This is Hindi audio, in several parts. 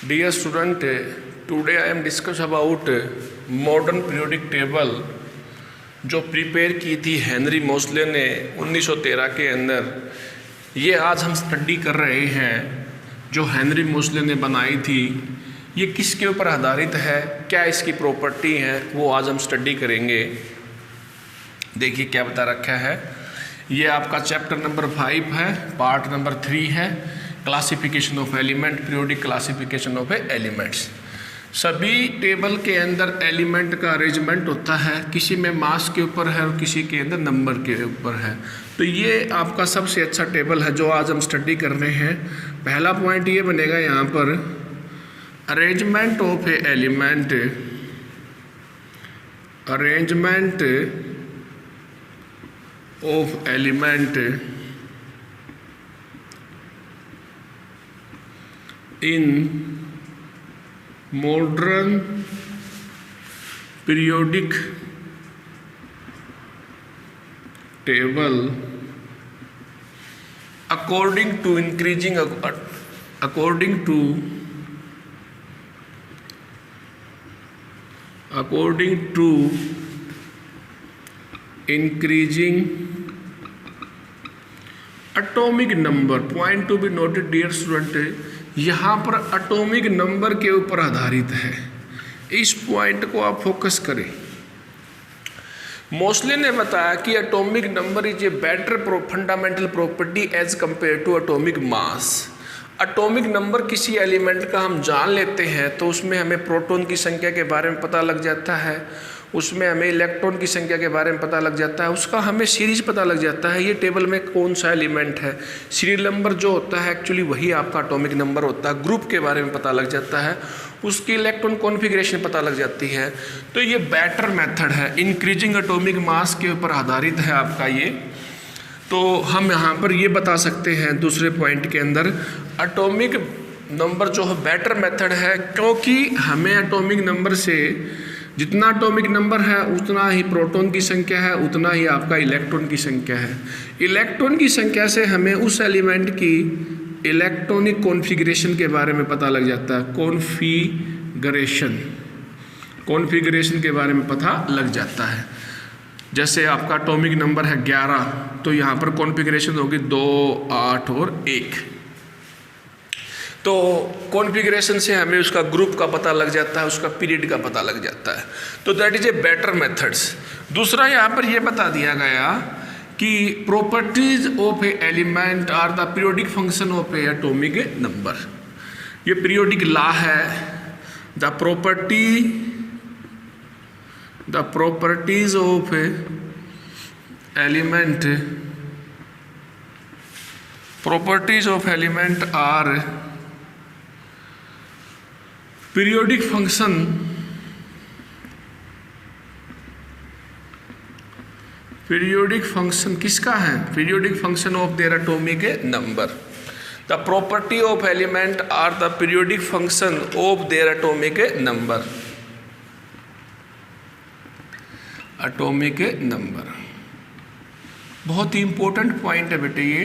Dear student, today I am discuss about modern periodic table जो प्रिपेयर की थी हेनरी मोसले ने 1913 के अंदर। ये आज हम स्टडी कर रहे हैं जो हेनरी मोसले ने बनाई थी। ये किसके ऊपर आधारित है, क्या इसकी प्रॉपर्टी है, वो आज हम स्टडी करेंगे। देखिए क्या बता रखा है। ये आपका चैप्टर नंबर 5 है, पार्ट नंबर 3 है, classification of element, periodic classification of elements. सभी टेबल के अंदर एलिमेंट का अरेंजमेंट होता है, किसी में मास के ऊपर है और किसी के अंदर नंबर के ऊपर है। तो ये आपका सबसे अच्छा टेबल है जो आज हम स्टडी कर रहे हैं। पहला पॉइंट ये बनेगा यहाँ पर, arrangement of a element, arrangement of element in modern periodic table according to increasing according to increasing atomic number. Point to be noted dear student, यहाँ पर एटॉमिक नंबर के ऊपर आधारित है। इस पॉइंट को आप फोकस करें। मोसले ने बताया कि atomic number is a better fundamental property as compared to atomic mass. Atomic number किसी एलिमेंट का हम जान लेते हैं तो उसमें हमें प्रोटॉन की संख्या के बारे में पता लग जाता है, उसमें हमें इलेक्ट्रॉन की संख्या के बारे में पता लग जाता है, उसका हमें सीरीज पता लग जाता है, ये टेबल में कौन सा एलिमेंट है। सीरियल नंबर जो होता है एक्चुअली वही आपका एटॉमिक नंबर होता है। ग्रुप के बारे में पता लग जाता है, उसकी इलेक्ट्रॉन कॉन्फ़िगरेशन पता लग जाती है। तो ये बेटर मेथड है, इंक्रीजिंग एटॉमिक मास के ऊपर आधारित है आपका ये। तो हम यहाँ पर ये बता सकते हैं दूसरे पॉइंट के अंदर, एटॉमिक नंबर जो है बेटर मेथड है, क्योंकि हमें एटॉमिक नंबर से जितना एटॉमिक नंबर है उतना ही प्रोटॉन की संख्या है, उतना ही आपका इलेक्ट्रॉन की संख्या है। इलेक्ट्रॉन की संख्या से हमें उस एलिमेंट की इलेक्ट्रॉनिक कॉन्फ़िगरेशन के बारे में पता लग जाता है। कॉन्फ़िगरेशन के बारे में पता लग जाता है। जैसे आपका एटॉमिक नंबर है 11, तो यहाँ पर कॉन्फ़िगरेशन होगी 2, 8 और 1। तो कॉन्फ़िगरेशन से हमें उसका ग्रुप का पता लग जाता है, उसका पीरियड का पता लग जाता है। तो that is a better methods. दूसरा यहाँ पर यह बता दिया गया कि properties of a element are the periodic function of a atomic number. ये पीरियोडिक लॉ है। The properties of a element, properties of element are periodic function किसका है? Periodic function of their atomic number. The property of element are the periodic function of their atomic number. Atomic number बहुत ही इंपॉर्टेंट पॉइंट है बेटे ये।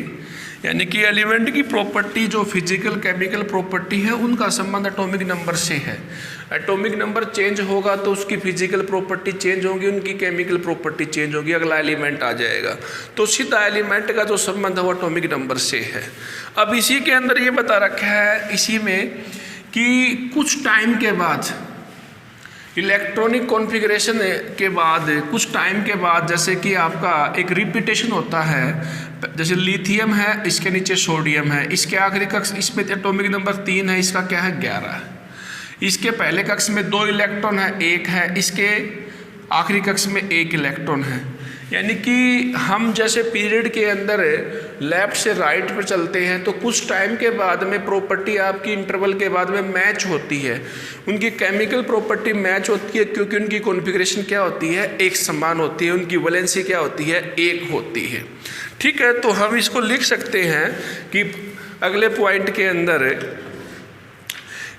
यानी कि एलिमेंट की प्रॉपर्टी जो फिजिकल केमिकल प्रॉपर्टी है उनका संबंध एटॉमिक नंबर से है। एटॉमिक नंबर चेंज होगा तो उसकी फिजिकल प्रॉपर्टी चेंज होगी, उनकी केमिकल प्रॉपर्टी चेंज होगी, अगला एलिमेंट आ जाएगा। तो सीधा एलिमेंट का जो संबंध है वो एटॉमिक नंबर से है। अब इसी के अंदर ये बता रखा है इसी में कि कुछ टाइम के बाद, इलेक्ट्रॉनिक कॉन्फ़िगरेशन के बाद, कुछ टाइम के बाद, जैसे कि आपका एक रिपीटेशन होता है। जैसे लिथियम है, इसके नीचे सोडियम है, इसके आखिरी कक्ष इसमें एटॉमिक नंबर 3 है, इसका क्या है 11 है। इसके पहले कक्ष में 2 इलेक्ट्रॉन है, 1 है, इसके आखिरी कक्ष में 1 इलेक्ट्रॉन है। यानी कि हम जैसे पीरियड के अंदर लेफ्ट से राइट पर चलते हैं तो कुछ टाइम के बाद में प्रॉपर्टी आपकी इंटरवल के बाद में मैच होती है, उनकी केमिकल प्रॉपर्टी मैच होती है, क्योंकि उनकी कॉन्फ़िगरेशन क्या होती है, एक समान होती है, उनकी वैलेंसी क्या होती है, 1 होती है। ठीक है, तो हम इसको लिख सकते हैं कि अगले पॉइंट के अंदर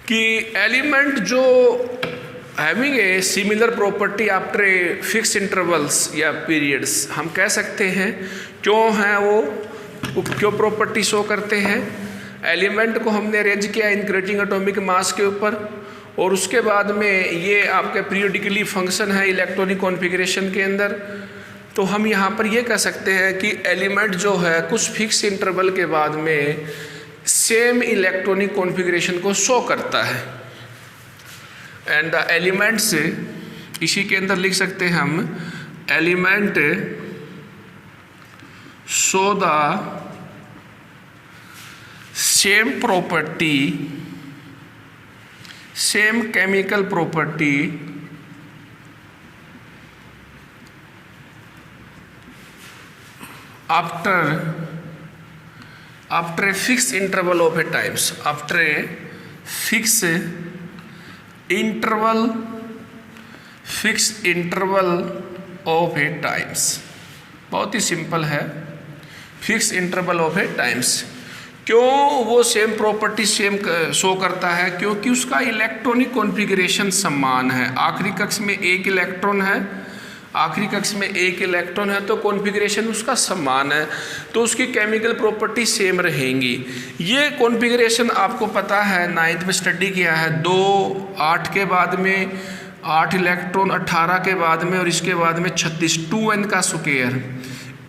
कि एलिमेंट जो having a similar property after a fix intervals या पीरियड्स, हम कह सकते हैं क्यों हैं वो, क्यों प्रॉपर्टी शो करते हैं, एलिमेंट को हमने अरेंज किया इंक्रीजिंग एटॉमिक मास के ऊपर, और उसके बाद में ये आपके पीरियोडिकली फंक्शन है इलेक्ट्रॉनिक कॉन्फ़िगरेशन के अंदर। तो हम यहाँ पर ये कह सकते हैं कि एलिमेंट जो है कुछ फिक्स इंटरवल के बाद में सेम इलेक्ट्रॉनिक कॉन्फ़िगरेशन को शो करता है। एंड द एलिमेंट्स, इसी के अंदर लिख सकते हैं हम, element show the same property, same chemical property after a fixed interval of a times, after a fixed interval of a times। बहुत ही सिंपल है, fix interval of A times. क्यों वो सेम प्रॉपर्टी सेम शो करता है? क्योंकि उसका इलेक्ट्रॉनिक कॉन्फ़िगरेशन समान है। आखिरी कक्ष में एक इलेक्ट्रॉन है, आखिरी कक्ष में एक इलेक्ट्रॉन है, तो कॉन्फ़िगरेशन उसका समान है, तो उसकी केमिकल प्रॉपर्टी सेम रहेंगी। ये कॉन्फ़िगरेशन आपको पता है, 9th में स्टडी किया है। 2 8 के बाद में 8 इलेक्ट्रॉन, 18 के बाद में, और इसके बाद में 36, 2n का स्क्वायर।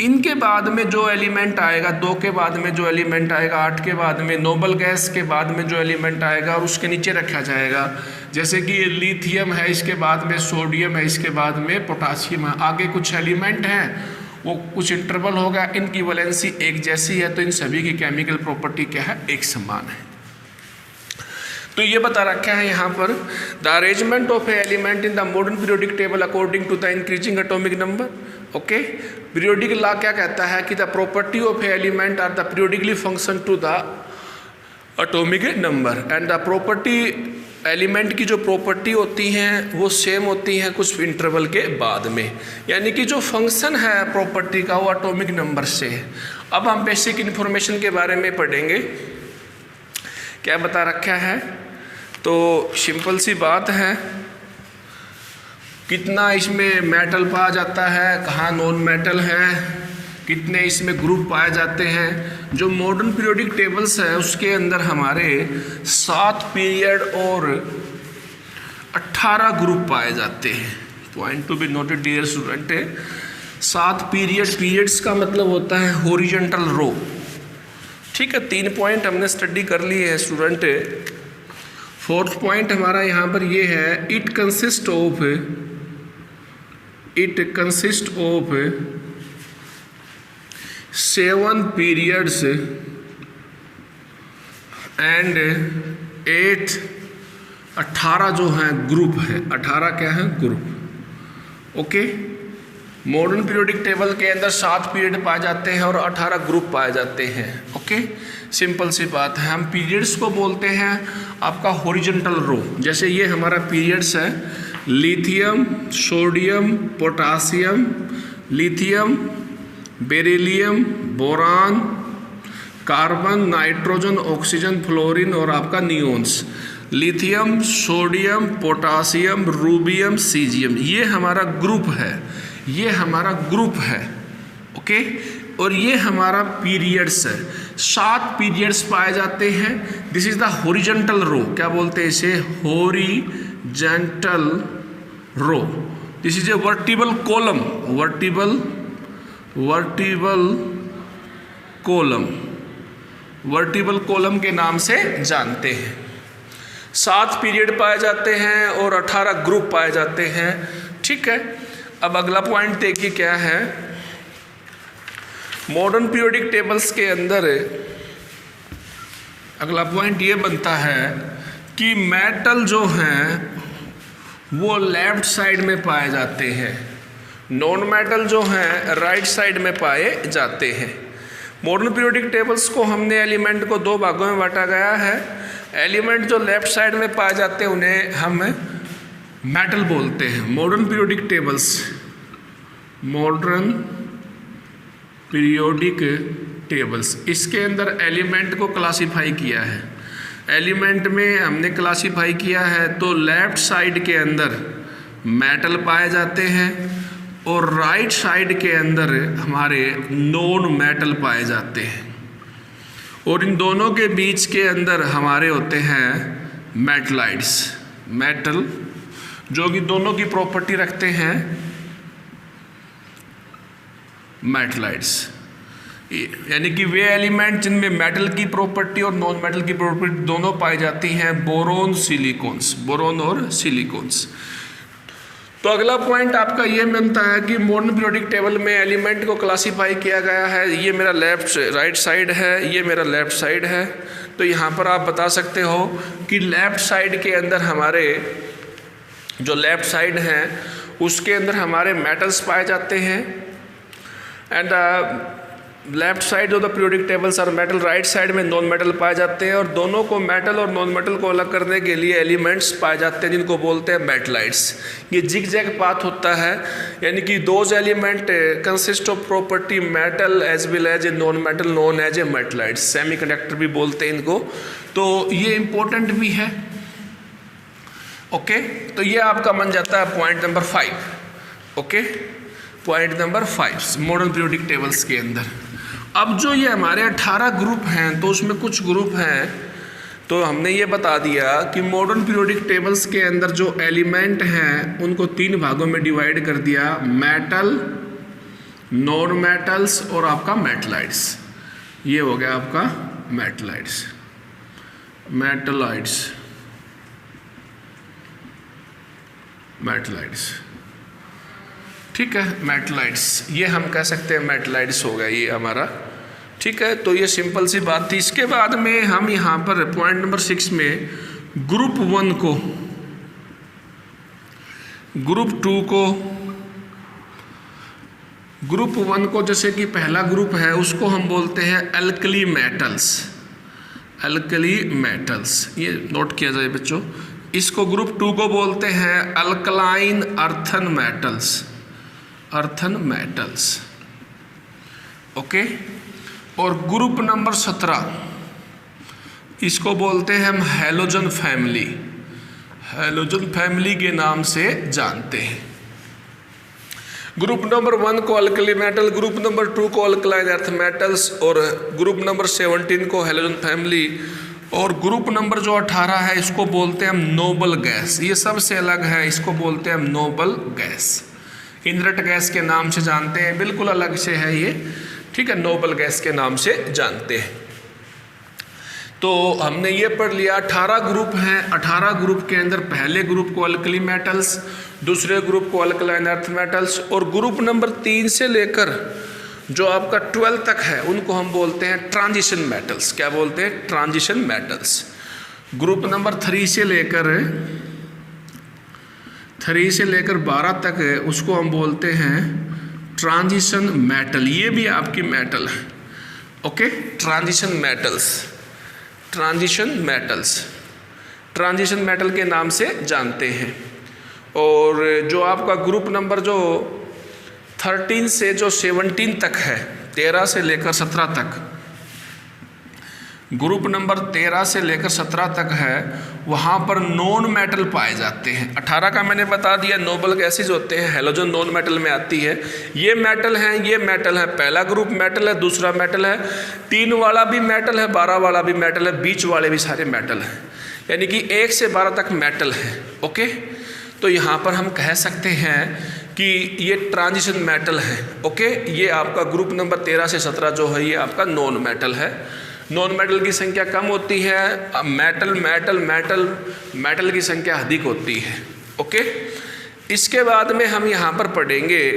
इनके बाद में जो एलिमेंट आएगा, 2 के बाद में जो एलिमेंट आएगा, 8 के बाद में नोबल गैस के बाद में जो एलिमेंट आएगा, और उसके नीचे रखा जाएगा। जैसे कि ये लिथियम है, इसके बाद में सोडियम है, इसके बाद में पोटासियम है। आगे कुछ एलिमेंट हैं, वो कुछ इंटरवल होगा, इनकी वैलेंसी एक जैसी है, तो इन सभी की केमिकल प्रॉपर्टी क्या है? एक समान है। तो ये बता रखा है यहाँ पर, the arrangement of a element in the modern periodic table according to the increasing atomic number. Okay, periodic law क्या कहता है कि the property of a element are the periodically function to the atomic number, and the property, element की जो प्रॉपर्टी होती हैं वो सेम होती हैं कुछ इंटरवल के बाद में, यानी कि जो फंक्शन है प्रॉपर्टी का वो एटॉमिक नंबर से है। अब हम बेसिक इन्फॉर्मेशन के बारे में पढ़ेंगे। क्या बता रखा है? तो सिंपल सी बात है, कितना इसमें मेटल पाया जाता है, कहाँ नॉन मेटल है, कितने इसमें ग्रुप पाए जाते हैं। जो मॉडर्न पीरियोडिक टेबल्स है उसके अंदर हमारे 7 पीरियड और 18 ग्रुप पाए जाते हैं। Point to be noted dear student, 7 periods का मतलब होता है हॉरिजॉन्टल रो। ठीक है, 3 पॉइंट हमने स्टडी कर लिए है स्टूडेंट। 4th पॉइंट हमारा यहाँ पर ये है, it consist of 7 periods and 8, 18 जो है ग्रुप है। 18 क्या है? Group. Okay, modern periodic table के अंदर 7 पीरियड पाए जाते हैं और 18 ग्रुप पाए जाते हैं। ओके, सिंपल सी बात है। हम पीरियड्स को बोलते हैं आपका हॉरिजॉन्टल रो। जैसे ये हमारा पीरियड्स है, lithium, sodium, potassium, lithium, beryllium, boron, carbon, nitrogen, oxygen, fluorine और आपका neons. Lithium, sodium, potassium, rubidium, caesium, ये हमारा ग्रुप है, ये हमारा ग्रुप है। ओके, और ये हमारा पीरियड्स है। 7 पीरियड्स पाए जाते हैं। This is the horizontal row. क्या बोलते हैं इसे? Horizontal row. This is a vertical column, vertical column के नाम से जानते हैं। 7 पीरियड पाए जाते हैं और 18 ग्रुप पाए जाते हैं। ठीक है, अब अगला पॉइंट देखिए क्या है। मॉडर्न पीरियोडिक टेबल्स के अंदर अगला पॉइंट ये बनता है कि मेटल जो हैं वो लेफ्ट साइड में पाए जाते हैं, नॉन मेटल जो हैं राइट साइड में पाए जाते हैं। मॉडर्न पीरियोडिक टेबल्स को हमने एलिमेंट को 2 भागों में बांटा गया है। एलिमेंट जो लेफ्ट साइड में पाए जाते हैं उन्हें हम मेटल बोलते हैं। मॉडर्न पीरियोडिक टेबल्स, इसके अंदर एलिमेंट को क्लासिफाई किया है। एलिमेंट में हमने क्लासिफाई किया है तो लेफ्ट साइड के अंदर मेटल पाए जाते हैं और राइट साइड के अंदर हमारे नॉन मेटल पाए जाते हैं। और इन दोनों के बीच के अंदर हमारे होते हैं मेटलाइड्स, मेटल, जो कि दोनों की प्रॉपर्टी रखते हैं मेटलाइड्स, यानी कि वे एलिमेंट जिनमें मेटल की प्रॉपर्टी और नॉन मेटल की प्रॉपर्टी दोनों पाई जाती हैं, बोरोन सिलिकॉन्स, बोरोन और सिलिकॉन्स। तो अगला पॉइंट आपका ये बनता है कि मॉडर्न पीरियोडिक टेबल में एलिमेंट को क्लासिफाई किया गया है। ये मेरा राइट साइड है, ये मेरा लेफ्ट साइड है। तो यहाँ पर आप बता सकते हो कि लेफ्ट साइड के अंदर हमारे जो लेफ्ट साइड है उसके अंदर हमारे मेटल्स पाए जाते हैं, and left side of the periodic tables are metal, right side में नॉन मेटल पाए जाते हैं। और दोनों को मेटल और नॉन मेटल को अलग करने के लिए एलिमेंट्स पाए जाते हैं जिनको बोलते हैं मेटलाइड्स। ये जिग जैग पाथ होता है, यानी कि those element consist of property metal as well as a non metal known as a metalloids, semiconductor भी बोलते हैं इनको। तो ये इंपॉर्टेंट भी है। ओके, तो ये आपका बन जाता है point number 5। Okay, point number 5 modern periodic tables के अंदर। अब जो ये हमारे 18 ग्रुप हैं, तो उसमें कुछ ग्रुप हैं, तो हमने ये बता दिया कि मॉडर्न पीरियोडिक टेबल्स के अंदर जो एलिमेंट हैं उनको 3 भागों में डिवाइड कर दिया, मेटल, नॉन मेटल्स और आपका मेटलाइड्स। ये हो गया आपका मेटलाइड्स, मेटलाइड्स, मेटलाइड्स, ठीक है, मेटलाइड्स, ये हम कह सकते हैं मेटलाइड्स हो गया ये हमारा, ठीक है। तो ये सिंपल सी बात थी। इसके बाद में हम यहाँ पर पॉइंट नंबर 6 में ग्रुप 1 को, ग्रुप 2 को, ग्रुप 1 को जैसे कि पहला ग्रुप है उसको हम बोलते हैं अल्कली मेटल्स, अल्कली मेटल्स, ये नोट किया जाए बच्चों। इसको ग्रुप 2 को बोलते हैं alkaline earthen metals, earthen metals. Okay, और ग्रुप नंबर 17 इसको बोलते हैं हम हैलोजन फैमिली, हैलोजन फैमिली के नाम से जानते हैं। ग्रुप नंबर 1 को अल्कली मेटल, ग्रुप नंबर 2 को अल्कलाइन अर्थ मेटल्स, और ग्रुप नंबर 17 को हैलोजन फैमिली, और ग्रुप नंबर जो 18 है इसको बोलते हैं हम नोबल गैस। ये सबसे अलग है, इसको बोलते हैं हम नोबल गैस, इनरट गैस के नाम से जानते हैं, बिल्कुल अलग से है ये, ठीक है, नोबल गैस के नाम से जानते हैं। तो हमने ये पढ़ लिया 18 ग्रुप हैं। 18 ग्रुप के अंदर पहले ग्रुप को अल्कली मेटल्स, दूसरे ग्रुप को अल्कलाइन अर्थ मेटल्स, और ग्रुप नंबर 3 से लेकर जो आपका 12 तक है उनको हम बोलते हैं ट्रांजिशन मेटल्स। क्या बोलते हैं? Transition metals. ग्रुप नंबर 3 से लेकर 12 तक है उसको हम बोलते हैं ट्रांजिशन मेटल। ये भी आपकी मेटल है। Okay, transition metals, transition metals, transition metal के नाम से जानते हैं। और जो आपका ग्रुप नंबर जो 13 से जो 17 तक है, 13 से लेकर 17 तक, ग्रुप नंबर 13 से लेकर 17 तक है, वहाँ पर नॉन मेटल पाए जाते हैं। 18 का मैंने बता दिया नोबल गैसेज होते हैं, हेलोजन नॉन मेटल में आती है। ये मेटल हैं, ये मेटल है। पहला ग्रुप मेटल है, दूसरा मेटल है, 3 वाला भी मेटल है, 12 वाला भी मेटल है, बीच वाले भी सारे मेटल हैं, यानी कि 1 से 12 तक मेटल है। ओके, तो यहाँ पर हम कह सकते हैं कि ये ट्रांजिशन मेटल है। ओके, ये आपका ग्रुप नंबर 13 से 17 जो है ये आपका नॉन मेटल है। नॉन मेटल की संख्या कम होती है, मेटल की संख्या अधिक होती है। ओके, इसके बाद में हम यहाँ पर पढ़ेंगे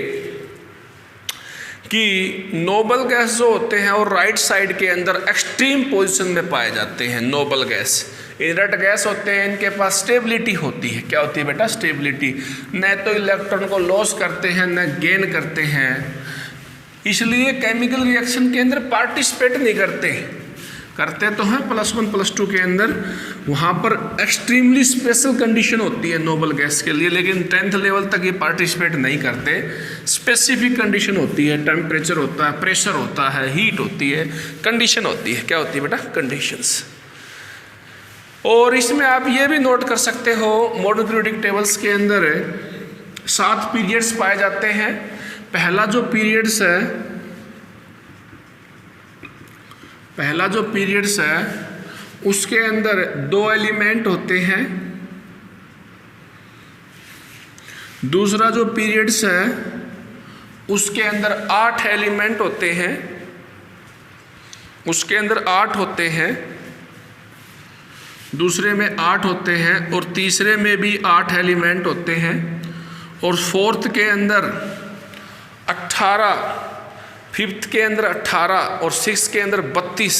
कि नोबल गैस जो होते हैं और राइट साइड के अंदर एक्सट्रीम पोजीशन में पाए जाते हैं। नोबल गैस इनर्ट गैस होते हैं, इनके पास स्टेबिलिटी होती है। क्या होती है बेटा? स्टेबिलिटी। न तो इलेक्ट्रॉन को लॉस करते हैं न गेन करते हैं, इसलिए केमिकल रिएक्शन के अंदर पार्टिसिपेट नहीं करते तो हैं +1 +2 के अंदर। वहाँ पर एक्सट्रीमली स्पेशल कंडीशन होती है नोबल गैस के लिए, लेकिन 10th लेवल तक ये पार्टिसिपेट नहीं करते। स्पेसिफिक कंडीशन होती है, टेम्परेचर होता है, प्रेशर होता है, हीट होती है, कंडीशन होती है। क्या होती है बेटा? कंडीशंस। और इसमें आप ये भी नोट कर सकते हो, मॉडर्न पीरियोडिक टेबल्स के अंदर 7 पीरियड्स पाए जाते हैं। पहला जो पीरियड्स है पहला जो पीरियड्स है उसके अंदर 2 एलिमेंट होते हैं, दूसरा जो पीरियड्स है उसके अंदर 8 एलिमेंट होते हैं, उसके अंदर 8 होते हैं, दूसरे में 8 होते हैं और तीसरे में भी 8 एलिमेंट होते हैं और फोर्थ के अंदर 18, फिफ्थ के अंदर 18 और सिक्स के अंदर 32।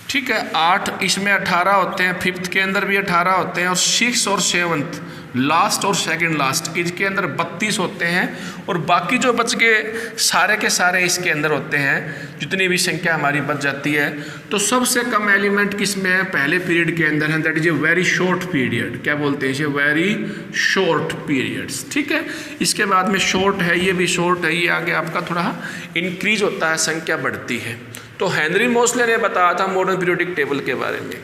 ठीक है, 8 इसमें 18 होते हैं, फिफ्थ के अंदर भी 18 होते हैं और सिक्स और सेवन्थ लास्ट और सेकंड लास्ट इसके अंदर 32 होते हैं और बाकी जो बच गए सारे के सारे इसके अंदर होते हैं, जितनी भी संख्या हमारी बच जाती है। तो सबसे कम एलिमेंट किस में है? पहले पीरियड के अंदर है, that is a very short period. क्या बोलते हैं इसे? Very short periods. ठीक है, इसके बाद में शॉर्ट है, ये भी शॉर्ट है, ये आगे आपका थोड़ा इंक्रीज होता है, संख्या बढ़ती है। तो हेनरी मोसले ने बताया था मॉडर्न पीरियोडिक टेबल के बारे में,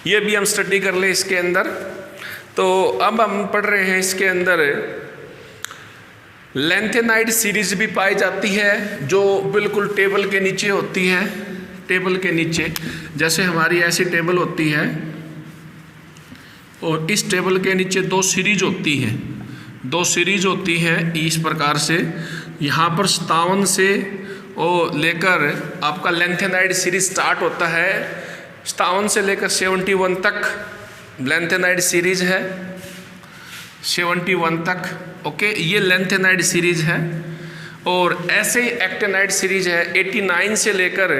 ये भी हम स्टडी कर ले इसके अंदर। तो अब हम पढ़ रहे हैं इसके अंदर लेंथेनाइड सीरीज भी पाई जाती है जो बिल्कुल टेबल के नीचे होती है। टेबल के नीचे जैसे हमारी ऐसी टेबल होती है और इस टेबल के नीचे 2 सीरीज होती हैं, 2 सीरीज होती है इस प्रकार से। यहाँ पर 57 से और लेकर आपका लेंथेनाइड सीरीज स्टार्ट होता है, 57 से लेकर 71 तक लेंथेनाइड सीरीज है, 71 तक। ओके, ये लेंथेनाइड सीरीज है। और ऐसे ही एक्टेनाइड सीरीज है 89 से लेकर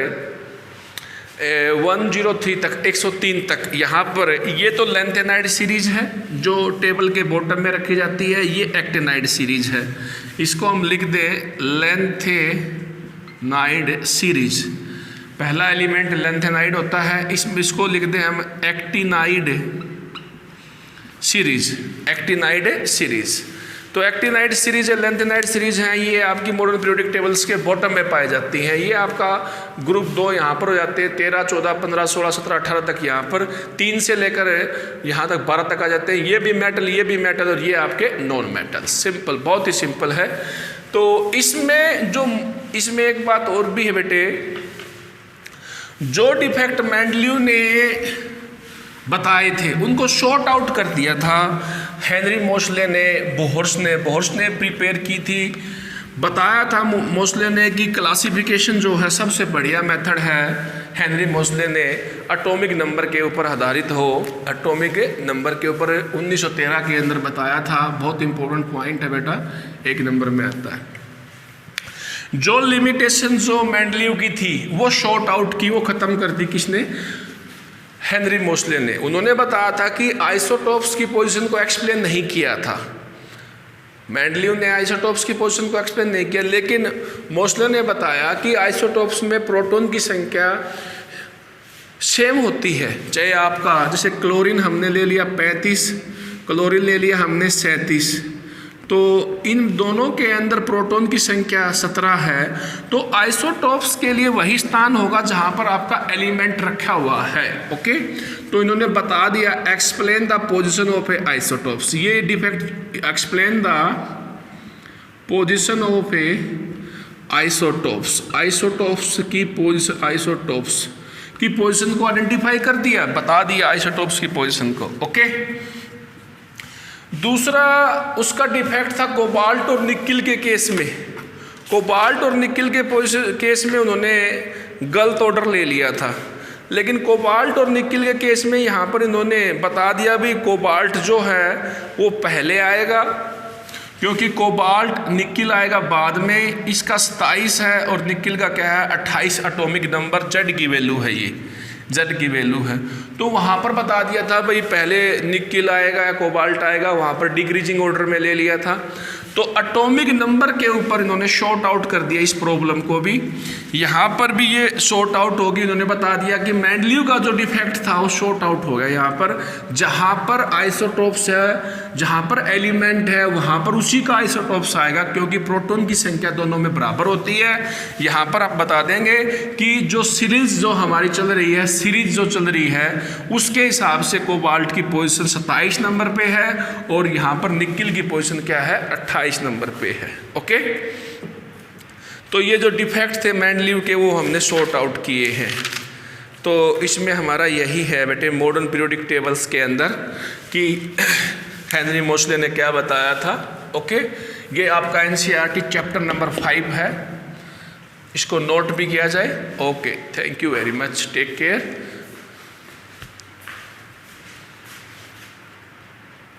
103 तक, 103 तक। यहाँ पर ये तो लेंथेनाइड सीरीज है जो टेबल के बॉटम में रखी जाती है, ये एक्टेनाइड सीरीज है। इसको हम लिख दें लेंथेनाइड सीरीज। पहला एलिमेंट लेंथेनाइड होता है, इसको लिख दें हम एक्टिनाइड सीरीज, एक्टिनाइड सीरीज। तो एक्टिनाइड सीरीज है, लेंथेनाइड सीरीज हैं, ये आपकी मॉडर्न पीरियोडिक टेबल्स के बॉटम में पाई जाती हैं। ये आपका ग्रुप 2 यहाँ पर हो जाते हैं, 13, 14, 15, 16, 17, 18 तक यहाँ पर, 3 से लेकर यहाँ तक 12 तक आ जाते हैं। ये भी मेटल, ये भी मेटल और ये आपके नॉन मेटल। सिंपल, बहुत ही सिंपल है। तो इसमें एक बात और भी है बेटे, जो डिफेक्ट मेंडलीव ने बताए थे उनको शॉर्ट आउट कर दिया था हेनरी मोसले ने। बोहर्स ने प्रिपेयर की थी, बताया था मोसले ने कि क्लासिफिकेशन जो है सबसे बढ़िया मेथड है हेनरी मोसले ने एटॉमिक नंबर के ऊपर आधारित हो, एटॉमिक नंबर के ऊपर 1913 के अंदर बताया था। बहुत इंपॉर्टेंट पॉइंट है बेटा, 1 नंबर में आता है। जो लिमिटेशन जो मेंडलीव की थी वो शॉर्ट आउट की, वो खत्म कर दी किसने? हेनरी मोसले ने। उन्होंने बताया था कि आइसोटोप्स की पोजीशन को एक्सप्लेन नहीं किया था, मेंडलीव ने आइसोटोप्स की पोजीशन को एक्सप्लेन नहीं किया, लेकिन मोसले ने बताया कि आइसोटोप्स में प्रोटॉन की संख्या सेम होती है। चाहे आपका जैसे क्लोरीन हमने ले लिया 35, क्लोरीन ले लिया हमने 37, तो इन दोनों के अंदर प्रोटॉन की संख्या 17 है। तो आइसोटोप्स के लिए वही स्थान होगा जहां पर आपका एलिमेंट रखा हुआ है। ओके, तो इन्होंने बता दिया explain the position of a isotopes. ये defect explain the position of a isotopes, isotopes की पोजीशन को आइडेंटिफाई कर दिया, बता दिया आइसोटोप्स की पोजीशन को। ओके, दूसरा उसका डिफेक्ट था कोबाल्ट और निकिल के केस में। कोबाल्ट और निकिल के केस में उन्होंने गलत ऑर्डर ले लिया था, लेकिन कोबाल्ट और निकिल के केस में यहाँ पर इन्होंने बता दिया भी कोबाल्ट जो है वो पहले आएगा, क्योंकि कोबाल्ट निकिल आएगा बाद में। इसका 27 है और निकिल का क्या है 28 एटॉमिक नंबर, जेड की वैल्यू है, ये जेड की वैल्यू है। तो वहाँ पर बता दिया था भाई पहले निकिल आएगा या कोबाल्ट आएगा, वहाँ पर डिक्रीजिंग ऑर्डर में ले लिया था। तो एटॉमिक नंबर के ऊपर इन्होंने शॉर्ट आउट कर दिया इस प्रॉब्लम को भी। यहाँ पर भी ये शॉर्ट आउट होगी, इन्होंने बता दिया कि मेंडलीव का जो डिफेक्ट था वो शॉर्ट आउट हो गया। यहाँ पर जहाँ पर आइसोटोप्स है, जहाँ पर एलिमेंट है, वहाँ पर उसी का आइसोटोप्स आएगा, क्योंकि प्रोटॉन की संख्या दोनों में बराबर होती है। यहाँ पर आप बता देंगे कि जो सीरीज जो हमारी चल रही है, सीरीज जो चल रही है उसके हिसाब से कोबाल्ट की पोजीशन 27 नंबर पे है और यहाँ पर निकिल की पोजीशन क्या है 28 नंबर पे है। ओके, तो ये जो डिफेक्ट थे मेंडलीव के वो हमने सॉर्ट आउट किए हैं। तो इसमें हमारा यही है बेटे मॉडर्न पीरियोडिक टेबल्स के अंदर कि हेनरी मोसले ने क्या बताया था। ओके, ये आपका एनसीईआरटी चैप्टर नंबर 5 है, इसको नोट भी किया जाए। Okay, thank you very much, take care.